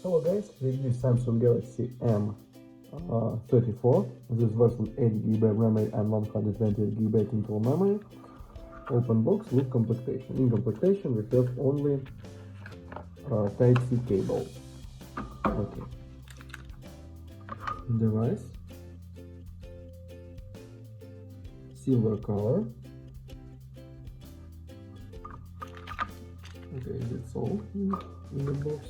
Hello guys, review Samsung Galaxy M34. This version 8GB RAM and 128GB internal memory. Open box with completion. In completion we have only Type-C cable. Okay. Device. Silver color. Okay, that's all in the box.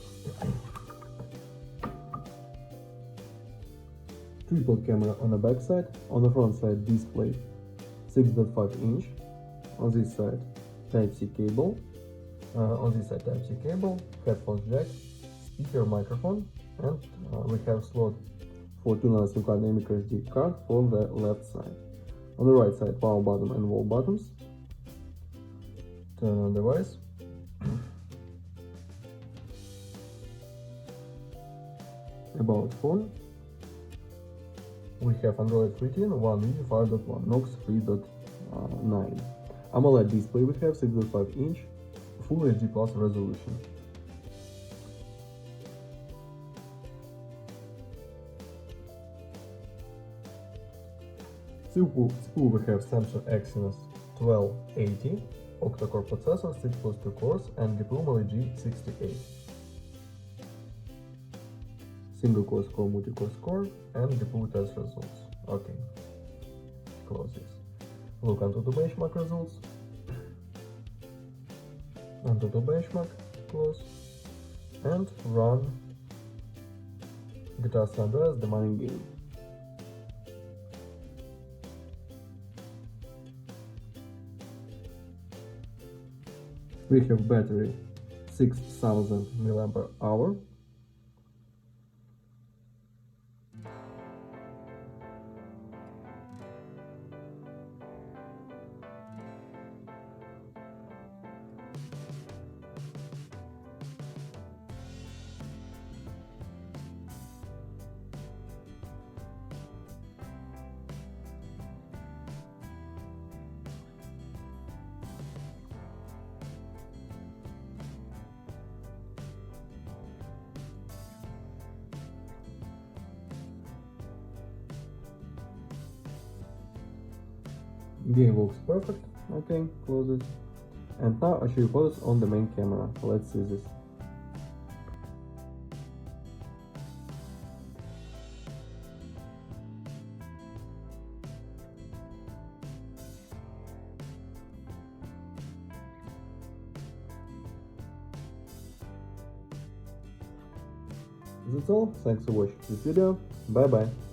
Triple camera on the back side. On the front side display 6.5 inch. On this side Type-C cable. On this side Type-C cable, headphones jack, speaker, microphone, and we have slot for 2 SIM card and microSD card on the left side. On the right side power button and wall buttons. Turn on device. About phone. We have Android 13, 1 UV 5.1, Knox 3.9. AMOLED display we have 6.5 inch, Full HD Plus resolution. CPU we have Samsung Exynos 1280, octa-core processor, 6+2 cores, and GPU G68. Single core score, multi-core score, and GPU test results. Okay, close this. Look onto the benchmark results. Onto the benchmark, close, and run GTA San Andreas, the mining game. We have battery 6000 mAh. Game looks perfect. Okay, close it. And now I show you photos on the main camera. Let's see this. That's all. Thanks for watching this video. Bye bye.